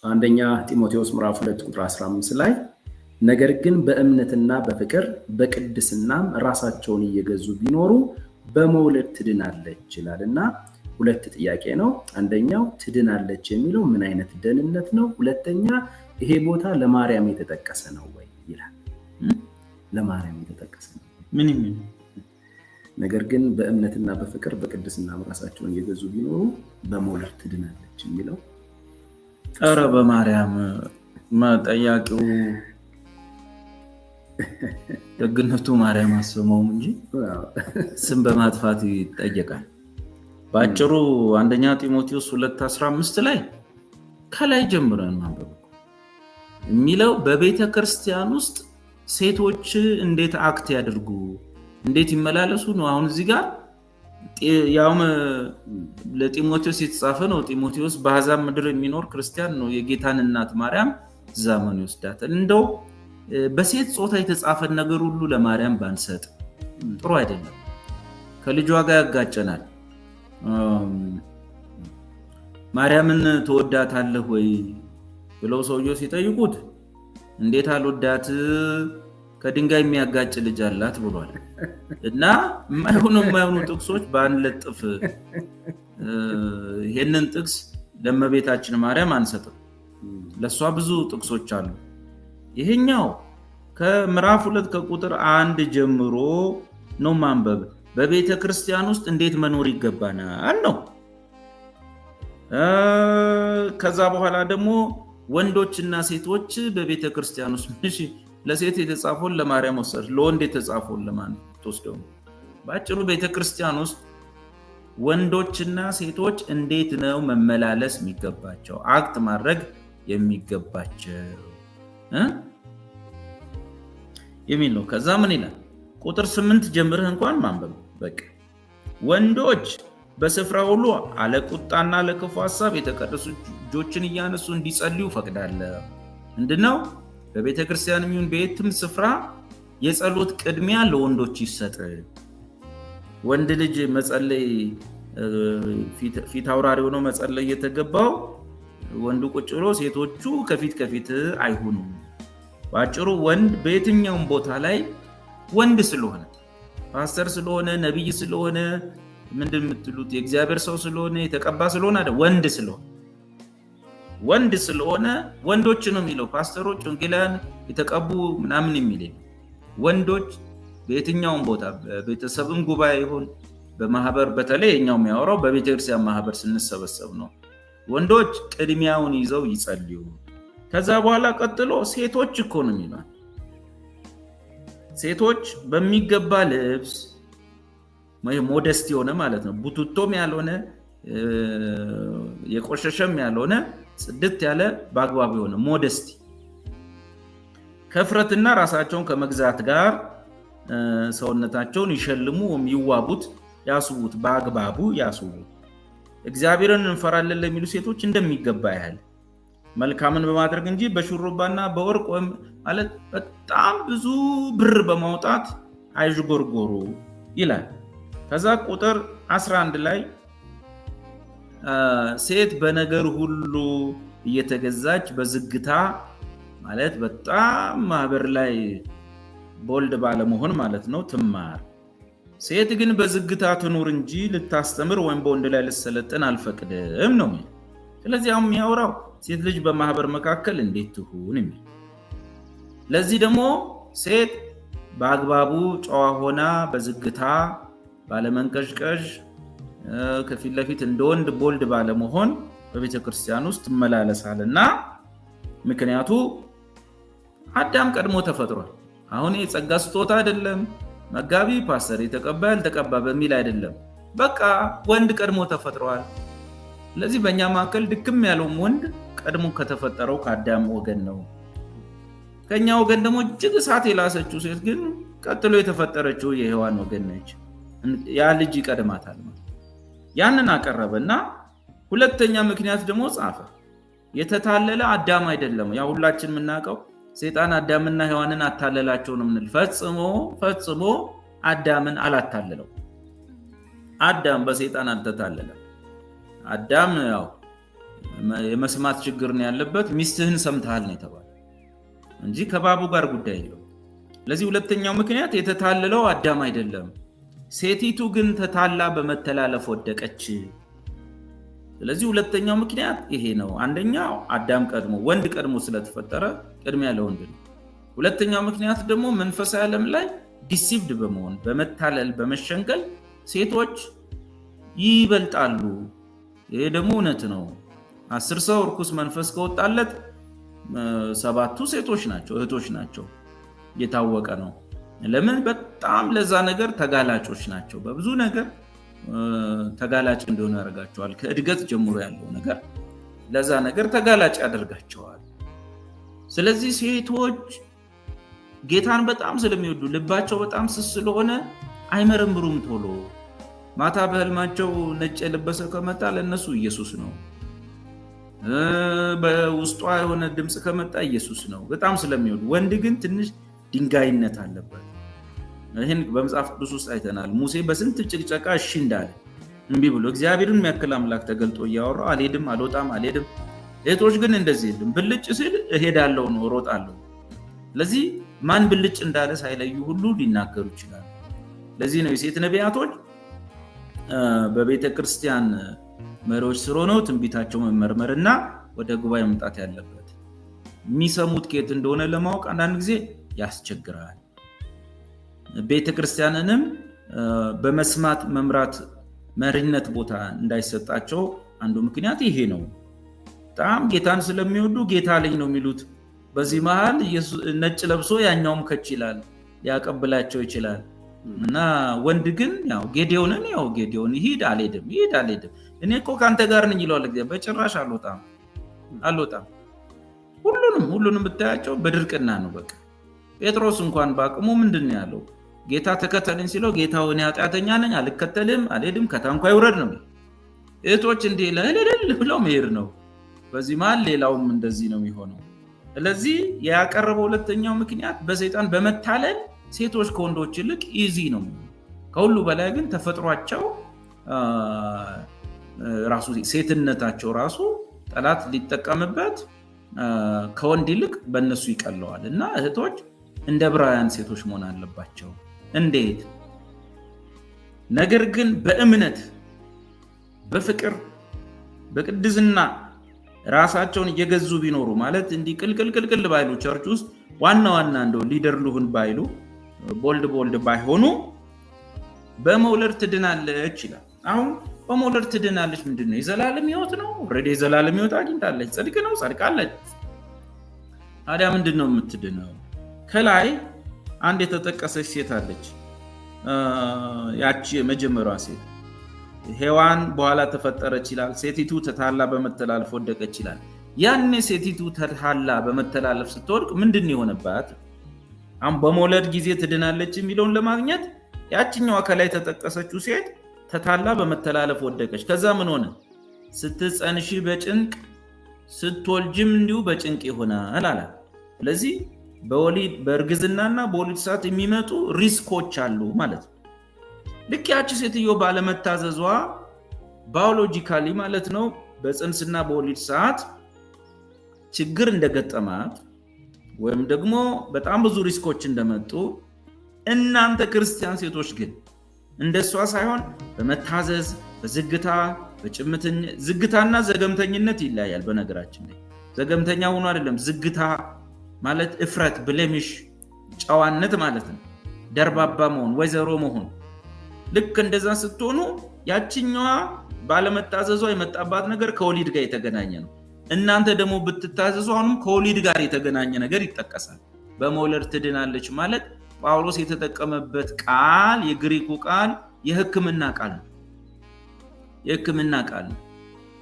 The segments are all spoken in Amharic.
አንደኛ ጢሞቴዎስ ምዕራፍ 2 ቁጥር 15 ላይ ነገር ግን በእምነትና በፍቅር በቅድስናም ራሳቸውን እየገዙ ቢኖሩ በመውለድ ትድናለች ይላልና ሁለት ጥያቄ ነው። አንደኛው ትድናለች የሚለው ምን አይነት ደህንነት ነው? ሁለተኛ ይሄ ቦታ ለማርያም የተጠቀሰ ነው ወይ ይላል። ለማርያም የተጠቀሰ ነው። ምን ይምን ነገር ግን በእምነትና በፍቅር በቅድስናም ራሳቸውን እየገዙ ቢኖሩ በመውለድ ትድናለች የሚለው ኧረ በማርያም ጠያቂው ደግነቱ ማርያም አስመውም እንጂ ስም በማጥፋት ይጠየቃል። ባጭሩ አንደኛ ጢሞቴዎስ 2:15 ላይ ከላይ ጀምረን ማንበብ የሚለው በቤተ ክርስቲያን ውስጥ ሴቶች እንዴት አክት ያድርጉ እንዴት ይመላለሱ ነው። አሁን እዚህ ጋር ያውም ለጢሞቴዎስ የተጻፈ ነው። ጢሞቴዎስ በአሕዛብ ምድር የሚኖር ክርስቲያን ነው። የጌታን እናት ማርያም ዘመን ይወስዳታል። እንደው በሴት ጾታ የተጻፈ ነገር ሁሉ ለማርያም ባንሰጥ ጥሩ አይደለም። ከልጇ ጋር ያጋጨናል። ማርያምን ተወዳታለህ ወይ ብለው ሰውየው ሲጠይቁት እንዴት አልወዳት ከድንጋይ የሚያጋጭ ልጅ አላት ብሏል። እና የማይሆኑ ጥቅሶች ባንለጥፍ ይሄንን ጥቅስ ለእመቤታችን ማርያም አንሰጥም። ለሷ ብዙ ጥቅሶች አሉ። ይሄኛው ከምዕራፍ 2 ከቁጥር 1 ጀምሮ ነው ማንበብ። በቤተ ክርስቲያን ውስጥ እንዴት መኖር ይገባናል ነው። ከዛ በኋላ ደግሞ ወንዶችና ሴቶች በቤተ ክርስቲያን ውስጥ እሺ፣ ለሴት የተጻፈውን ለማርያም ወሰድ፣ ለወንድ የተጻፈውን ለማን ተወስደው? ባጭሩ ቤተ ክርስቲያን ውስጥ ወንዶችና ሴቶች እንዴት ነው መመላለስ የሚገባቸው አክት ማድረግ የሚገባቸው የሚል ነው። ከዛ ምን ይላል? ቁጥር 8 ጀምረህ እንኳን ማንበብ በቃ ወንዶች በስፍራ ሁሉ አለቁጣና ለክፉ ሐሳብ የተቀደሱ እጆችን እያነሱ እንዲጸልዩ ፈቅዳለሁ። ምንድነው? በቤተ ክርስቲያን የሚሆን በየትም ስፍራ የጸሎት ቅድሚያ ለወንዶች ይሰጥ። ወንድ ልጅ መጸለይ ፊት አውራሪ ሆኖ መጸለይ የተገባው ወንዱ ቁጭ ብሎ ሴቶቹ ከፊት አይሁኑ። ባጭሩ ወንድ በየትኛውም ቦታ ላይ ወንድ ስለሆነ ፓስተር ስለሆነ ነብይ ስለሆነ ምንድን የምትሉት የእግዚአብሔር ሰው ስለሆነ የተቀባ ስለሆነ አይደል? ወንድ ስለሆነ ወንዶች ነው የሚለው። ፓስተሮች፣ ወንጌላውያን የተቀቡ ምናምን የሚል ወንዶች በየትኛውም ቦታ በቤተሰብም ጉባኤ ይሁን በማህበር፣ በተለይ የኛው የሚያወራው በቤተክርስቲያን ማህበር ስንሰበሰብ ነው። ወንዶች ቅድሚያውን ይዘው ይጸልዩ። ከዛ በኋላ ቀጥሎ ሴቶች እኮ ነው የሚለው። ሴቶች በሚገባ ልብስ ሞደስቲ የሆነ ማለት ነው፣ ቡቱቶም ያልሆነ የቆሸሸም ያልሆነ ጽድት ያለ በአግባብ የሆነ ሞደስቲ ከፍረትና ራሳቸውን ከመግዛት ጋር ሰውነታቸውን ይሸልሙ፣ ይዋቡት፣ ያስቡት፣ በአግባቡ ያስቡት። እግዚአብሔርን እንፈራለን ለሚሉ ሴቶች እንደሚገባ ያህል መልካምን በማድረግ እንጂ በሹሩባና በወርቅ ማለት በጣም ብዙ ብር በማውጣት አይዥጎርጎሩ ይላል። ከዛ ቁጥር 11 ላይ ሴት በነገር ሁሉ እየተገዛች በዝግታ ማለት በጣም ማህበር ላይ ቦልድ ባለመሆን ማለት ነው ትማር። ሴት ግን በዝግታ ትኑር እንጂ ልታስተምር ወይም በወንድ ላይ ልትሰለጥን አልፈቅድም ነው። ስለዚህ አሁን የሚያወራው ሴት ልጅ በማህበር መካከል እንዴት ትሁን የሚል። ለዚህ ደግሞ ሴት በአግባቡ ጨዋ ሆና በዝግታ ባለመንቀዥቀዥ ከፊት ለፊት እንደ ወንድ ቦልድ ባለመሆን በቤተ ክርስቲያን ውስጥ ትመላለሳልና። ምክንያቱ አዳም ቀድሞ ተፈጥሯል። አሁን የጸጋ ስጦታ አይደለም፣ መጋቢ ፓስተር የተቀባ ያልተቀባ በሚል አይደለም። በቃ ወንድ ቀድሞ ተፈጥሯል። ስለዚህ በእኛ መካከል ድክም ያለውም ወንድ ቀድሞ ከተፈጠረው ከአዳም ወገን ነው። ከኛ ወገን ደግሞ እጅግ እሳት የላሰችው ሴት ግን ቀጥሎ የተፈጠረችው የሔዋን ወገን ነች። ያ ልጅ ይቀድማታል። ያንን አቀረበና ሁለተኛ ምክንያት ደግሞ ጻፈ። የተታለለ አዳም አይደለም። ያ ሁላችን የምናውቀው ሰይጣን አዳምና ሔዋንን አታለላቸው ነው የምንል። ፈጽሞ አዳምን አላታለለው። አዳም በሰይጣን አልተታለለም። አዳም ያው የመስማት ችግር ነው ያለበት። ሚስትህን ሰምተሃል ነው የተባለው እንጂ ከባቡ ጋር ጉዳይ የለውም። ለዚህ ሁለተኛው ምክንያት የተታለለው አዳም አይደለም፣ ሴቲቱ ግን ተታላ በመተላለፍ ወደቀች። ስለዚህ ሁለተኛው ምክንያት ይሄ ነው። አንደኛው አዳም ቀድሞ ወንድ ቀድሞ ስለተፈጠረ ቅድሚያ ለወንድ ነው። ሁለተኛው ምክንያት ደግሞ መንፈሳዊ ዓለም ላይ ዲሲቭድ በመሆን በመታለል በመሸንገል ሴቶች ይበልጣሉ። ይሄ ደግሞ እውነት ነው። 10 ሰው ርኩስ መንፈስ ከወጣለት 7ቱ ሴቶች ናቸው፣ እህቶች ናቸው። የታወቀ ነው። ለምን? በጣም ለዛ ነገር ተጋላጮች ናቸው። በብዙ ነገር ተጋላጭ እንደሆነ ያደርጋቸዋል። ከእድገት ጀምሮ ያለው ነገር ለዛ ነገር ተጋላጭ ያደርጋቸዋል። ስለዚህ ሴቶች ጌታን በጣም ስለሚወዱ ልባቸው በጣም ስስ ስለሆነ አይመረምሩም ቶሎ። ማታ በህልማቸው ነጭ የለበሰ ከመጣ ለነሱ ኢየሱስ ነው። በውስጧ የሆነ ድምፅ ከመጣ ኢየሱስ ነው። በጣም ስለሚወዱ። ወንድ ግን ትንሽ ድንጋይነት አለበት። ይህን በመጽሐፍ ቅዱስ ውስጥ አይተናል። ሙሴ በስንት ጭቅጨቃ እሺ እንዳለ እምቢ ብሎ እግዚአብሔርን የሚያክል አምላክ ተገልጦ እያወራው አልሄድም፣ አልወጣም፣ አልሄድም። ሴቶች ግን እንደዚህ የለም። ብልጭ ሲል እሄዳለሁ ነው፣ እሮጣለሁ። ለዚህ ማን ብልጭ እንዳለ ሳይለዩ ሁሉ ሊናገሩ ይችላሉ። ለዚህ ነው የሴት ነቢያቶች በቤተ ክርስቲያን መሪዎች ስር ሆነው ትንቢታቸው መመርመርና ወደ ጉባኤ መምጣት ያለበት። የሚሰሙት ከየት እንደሆነ ለማወቅ አንዳንድ ጊዜ ያስቸግራል። ቤተ ክርስቲያንንም በመስማት መምራት መሪነት ቦታ እንዳይሰጣቸው አንዱ ምክንያት ይሄ ነው። በጣም ጌታን ስለሚወዱ ጌታ ልጅ ነው የሚሉት። በዚህ መሃል ነጭ ለብሶ ያኛውም ከች ይላል፣ ሊያቀብላቸው ይችላል። እና ወንድ ግን ያው ጌዲዮንን ጌዲዮን ይሄድ አልሄድም፣ ይሄድ አልሄድም፣ እኔ እኮ ካንተ ጋር ነኝ ይለዋል። በጭራሽ አልወጣም። ሁሉንም ብታያቸው በድርቅና ነው። በቃ ጴጥሮስ እንኳን በአቅሙ ምንድን ነው ያለው? ጌታ ተከተለኝ ሲለው ጌታ እኔ ኃጢአተኛ ነኝ፣ አልከተልም፣ አልሄድም፣ ከታንኳ ይውረድ ነው። እህቶች እንዲህ ለህልል ብለው መሄድ ነው። በዚህ መሃል ሌላውም እንደዚህ ነው የሚሆነው። ስለዚህ ያቀረበው ሁለተኛው ምክንያት በሰይጣን በመታለል ሴቶች ከወንዶች ይልቅ ኢዚ ነው። ከሁሉ በላይ ግን ተፈጥሯቸው ራሱ ሴትነታቸው ራሱ ጠላት ሊጠቀምበት ከወንድ ይልቅ በእነሱ ይቀለዋል። እና እህቶች እንደ ዕብራውያን ሴቶች መሆን አለባቸው። እንዴት? ነገር ግን በእምነት በፍቅር በቅድስና ራሳቸውን እየገዙ ቢኖሩ ማለት እንዲህ ቅልቅል ባይሉ ቸርች ውስጥ ዋና እንደው ሊደር ልሁን ባይሉ ቦልድ ባይሆኑ በመውለድ ትድናለች ይላል። አሁን በመውለድ ትድናለች ምንድነው? የዘላለም ሕይወት ነው። ኦሬዲ የዘላለም ሕይወት አግኝታለች። ጽድቅ ነው፣ ጸድቃለች። ታዲያ ምንድነው የምትድነው? ከላይ አንድ የተጠቀሰች ሴት አለች። ያቺ የመጀመሪያዋ ሴት ሔዋን በኋላ ተፈጠረች ይላል። ሴቲቱ ተታላ በመተላለፍ ወደቀች ይላል። ያኔ ሴቲቱ ተታላ በመተላለፍ ስትወድቅ ምንድን የሆነባት? አሁን በመውለድ ጊዜ ትድናለች የሚለውን ለማግኘት ያችኛዋ ከላይ የተጠቀሰችው ሴት ተታላ በመተላለፍ ወደቀች። ከዛ ምን ሆነ? ስትጸንሺ በጭንቅ ስትወልጅም እንዲሁ በጭንቅ ይሆናል አለ። ስለዚህ በእርግዝናና በወሊድ ሰዓት የሚመጡ ሪስኮች አሉ ማለት ነው። ልክ ያቺ ሴትዮ ባለመታዘዟ ባዮሎጂካሊ ማለት ነው በፅንስና በወሊድ ሰዓት ችግር እንደገጠማት ወይም ደግሞ በጣም ብዙ ሪስኮች እንደመጡ፣ እናንተ ክርስቲያን ሴቶች ግን እንደሷ ሳይሆን በመታዘዝ በዝግታ ዝግታና ዘገምተኝነት ይለያያል። በነገራችን ላይ ዘገምተኛ ሆኖ አይደለም። ዝግታ ማለት እፍረት፣ ብለሚሽ፣ ጨዋነት ማለት ነው። ደርባባ መሆን፣ ወይዘሮ መሆን። ልክ እንደዛ ስትሆኑ ያችኛዋ ባለመታዘዟ የመጣባት ነገር ከወሊድ ጋር የተገናኘ ነው። እናንተ ደግሞ ብትታዘዙ አሁንም ከወሊድ ጋር የተገናኘ ነገር ይጠቀሳል። በመውለድ ትድናለች ማለት ጳውሎስ የተጠቀመበት ቃል የግሪኩ ቃል የሕክምና ቃል ነው። የሕክምና ቃል ነው።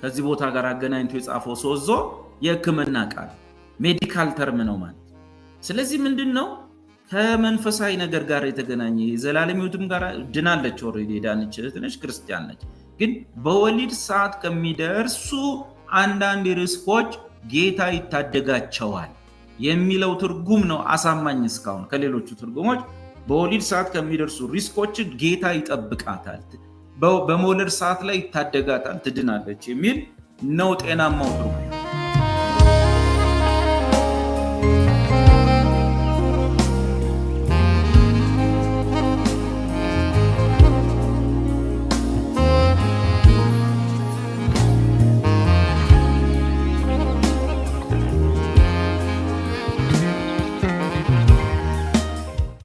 ከዚህ ቦታ ጋር አገናኝቶ የጻፈው ሶዞ የሕክምና ቃል ሜዲካል ተርም ነው ማለት። ስለዚህ ምንድነው ከመንፈሳዊ ነገር ጋር የተገናኘ የዘላለም ሕይወትም ጋር ድናለች። ኦሬዲ ዳነች፣ እህትነች፣ ክርስቲያን ነች። ግን በወሊድ ሰዓት ከሚደርሱ አንዳንድ ሪስኮች ጌታ ይታደጋቸዋል የሚለው ትርጉም ነው አሳማኝ። እስካሁን ከሌሎቹ ትርጉሞች በወሊድ ሰዓት ከሚደርሱ ሪስኮች ጌታ ይጠብቃታል፣ በመውለድ ሰዓት ላይ ይታደጋታል፣ ትድናለች የሚል ነው ጤናማው ትርጉም።